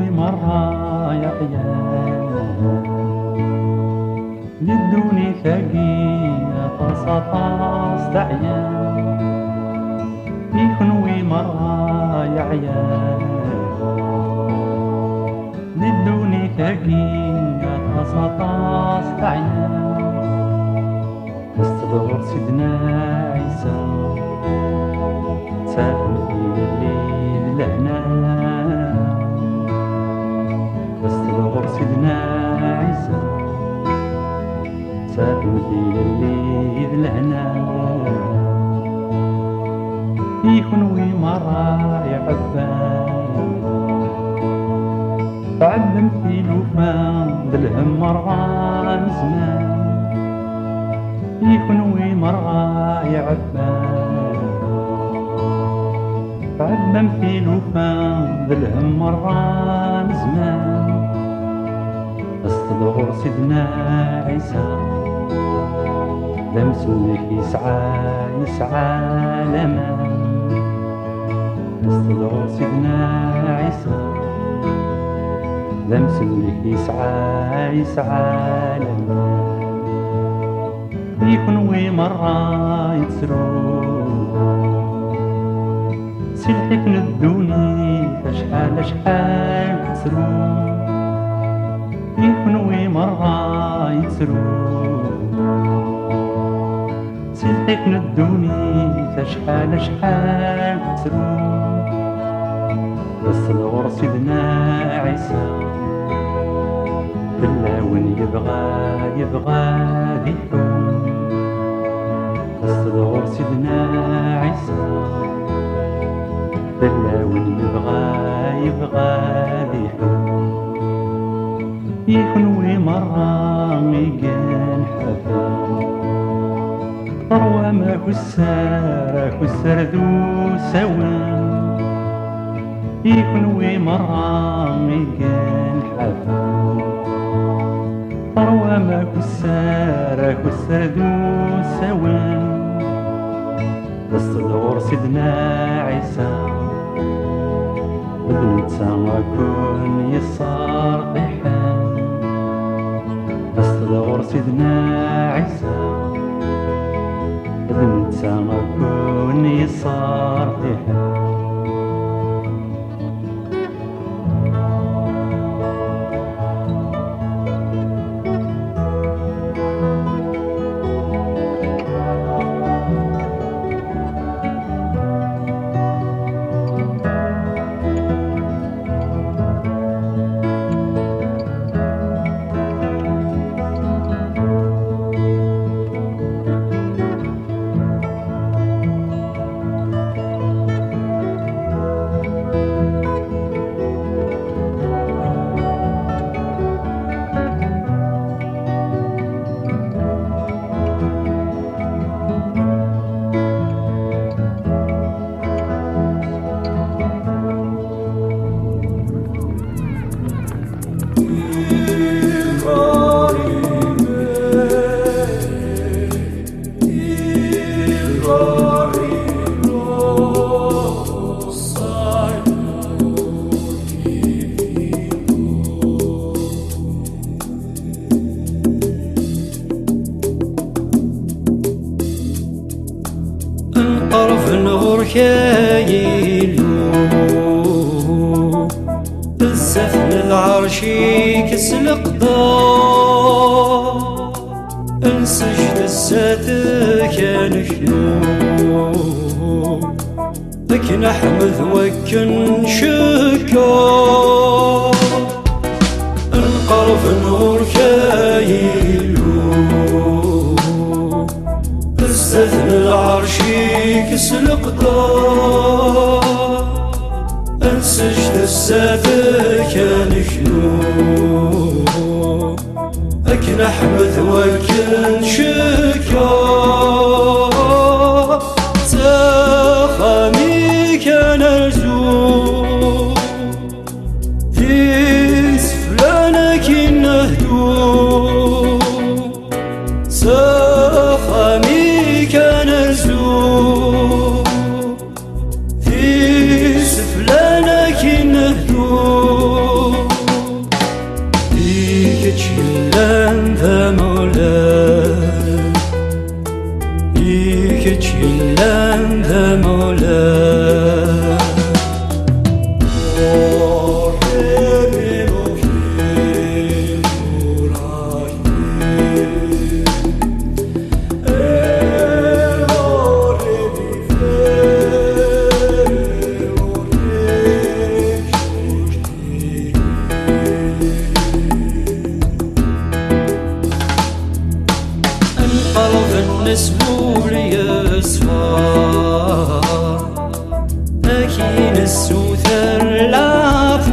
مرة يا عيال للدوني ثقيلة طاس تعيان يكونوي مرة يا عيال للدوني ثقيلة طاس تعيان استدور سيدنا عيسى سافر في الليل لهنا استدور سيدنا عيسى سافر في الليل لهنا يكونوي مرة يا عبان تعلم في لوفان بالهم مرة زمان يكونوي مرة يا عبان تعلم في لوفان بالهم مرة زمان استدور سيدنا عيسى لمسلك يسعى لمن استدور سيدنا عيسى لمسلك يسعى لمن يكونوي مرة يتسرو سلحك ندوني شحال تسرو يكونوي مرة يتسرو سلحك ندوني شحال تسرو بس الغر سيدنا عيسى بالله وين يبغى ذيحون استدور سيدنا عيسى بالله وين يبغى ذيحون يكونوي مرة ميقان حفا ثروة ما كسر ذو سوان يكونوي مرة ميقان حفا ثروة ما كسر ذو سوان استدور سيدنا عيسى بنت سما كون يصار طيحان استدور سيدنا عيسى بنت سما كون يصار طيحان طرف نغور كايلو بزاف من العرش يكس القدار انسجد الساتك نشنو لكن احمد وكن شكار انقرف نغور كايلو بزاف من العرش يكس القدار انسجد الساتك نشنو لكن احمد وكن شكار تخامي كان الزور في سفلانك النهدو تخامي كان الزور في سفلانك النهدو النسبول يصفى أكين السوثر العفو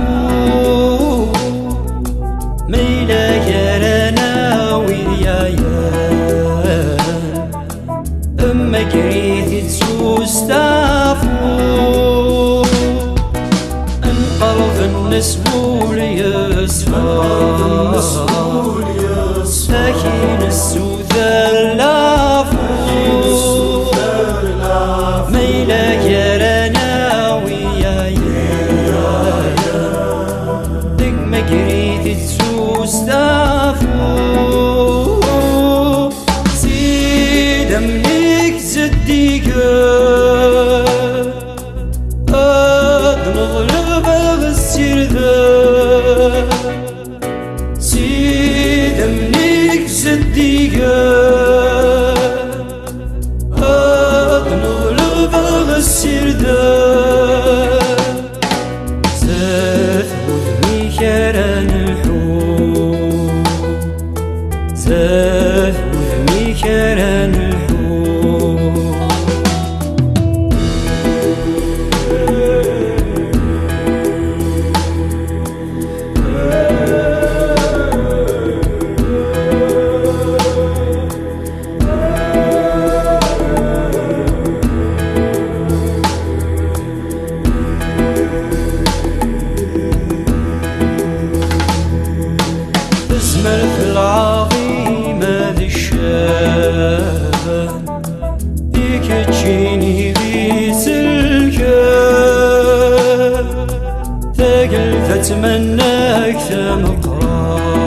ميلا يرانا ويايا أما كريت تسوستافو انقلب النسبول يصفى أكين السوثر العفو ميلا يرانا قريت تسوستافو زيد منك زديك نغلب السير ذا زيد منك زديك نغلب السير ذا كران الحوم زاد وذمي كران الحوم الملك العظيم ذي الشان يكتشيني بسلكان ثقل فتمناك ثمقران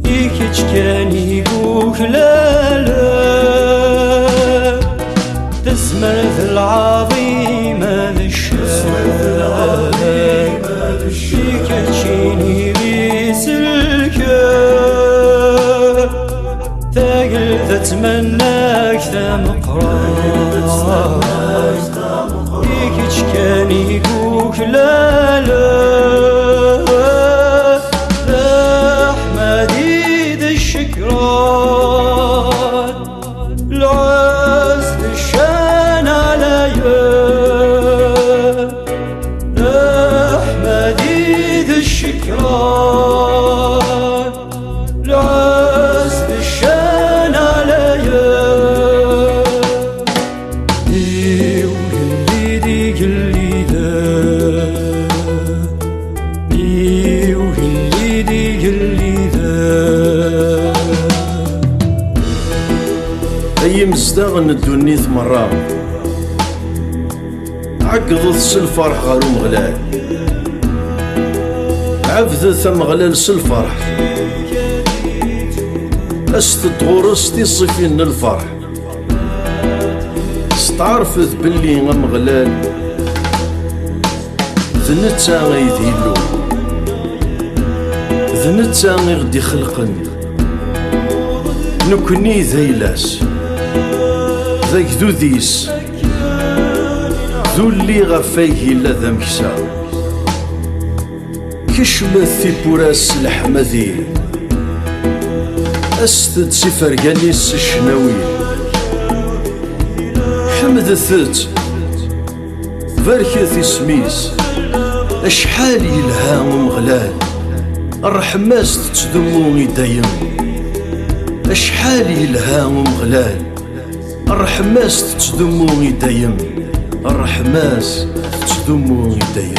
يكتش كان يقوك لا لا تسمر العظيم ذي الشان يكتشيني ثقل تتمناك ثمقران يكتش كان يقوك لا لا أحمدي ذي الشكران العز ذي الشان عليا أحمدي ذي الشكران العز ذي الشان عليا وقلي دي قلي ذا وقلي دي قلي ذا أي مزداغن الدنيا مرة عقضت سلفرح غارو مغلال عبثت مغلال سلفرح استطغرس تصفين الفرح استعرفت باللي مغلال ذنتا غيديلو ذنتا غيغدي خلقن نكني ذيلاس ذاك ذوذيس ذو اللي غفايه لا ذا مكسا كشمث بوراس الحمدي أستد سفرقاني الشناوي حمدثت باركت سميس أشحال يلها ومغلال الرحماس تتدموني دايم أشحال يلها ومغلال الرحماس تتدموني دايم الرحماس تتدموني دايم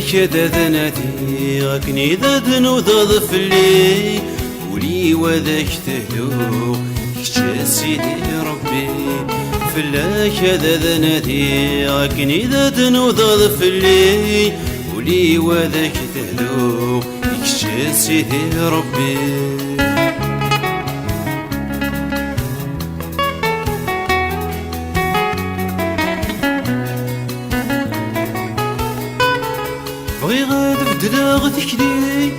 فلاك ذناتي غاكني ذن وضاض فلي ولي وذاك تهدو كتشا سيدي ربي فلاك ذناتي غاكني ذن وضاض فلي ولي وذاك تهدو يكشي سيدي ربي بغي غاد بدلا ذكري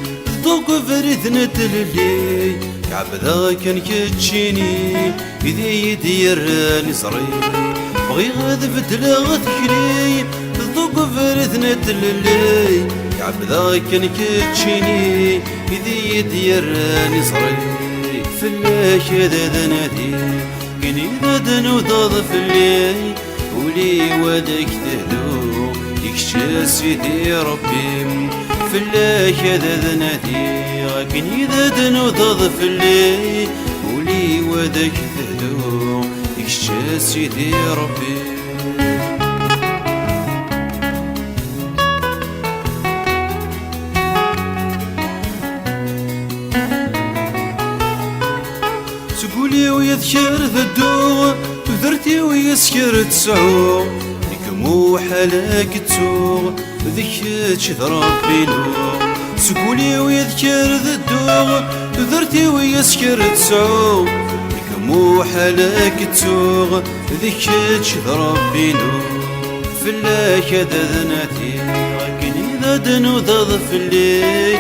ذوق فريدنا تللي كعبدا كان كتشيني بيدي يديرني صريح بغي غاد بدلا ذكري ذوق فريدنا تللي كعبدا كان كتشيني بيدي يديرني صريح فلاش هذا نادي كني ذا وضاض فلي ولي ودك تهدو يكشى سيدي ربي فلاش هذا نادي غاكني ذا وضاض فلي ولي ودك تهدو يكشى سيدي ربي سقولي ويذكر ذدو ذرتي ويسكر تسعو لكمو حالك تسوغ ذيك تشذر بينو سقولي ويذكر ذدو ذرتي ويسكر تسعو لكمو حالك تسوغ ذيك تشذر بينو فلاك ذا ذناتي غاكني ذا دنو ذا ظفلي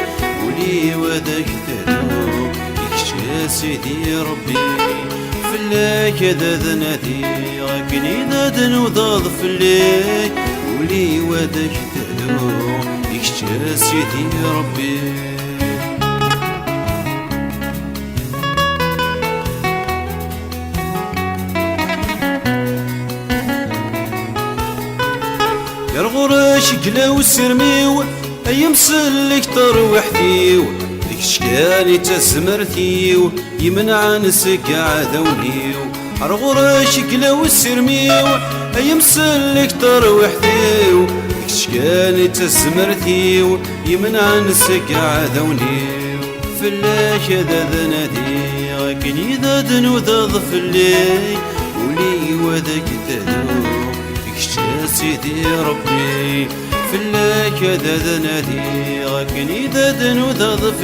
ولي وذاك تهدو يكشى سيدي ربي فلاك ذا ذناتي غاكني ذا دنو ذا ظفلي ولي وذاك تهدو يكشى سيدي ربي يرغرش قلاو السرميو ايام سلك وحديو ديك شكالي تزمرتيو يمنع نسك عدونيو يرغرش قلاو السرميو ايام سلك وحديو ديك شكالي تزمرتيو يمنع نسك عدونيو فلاش ذا ذنادي غاكني ذا دنو ذا ظفلي ولي وذاك تهدو يكشى سيدي ربي فلاك ذا ذنادي غاكني ذا دنو ذا ظفلي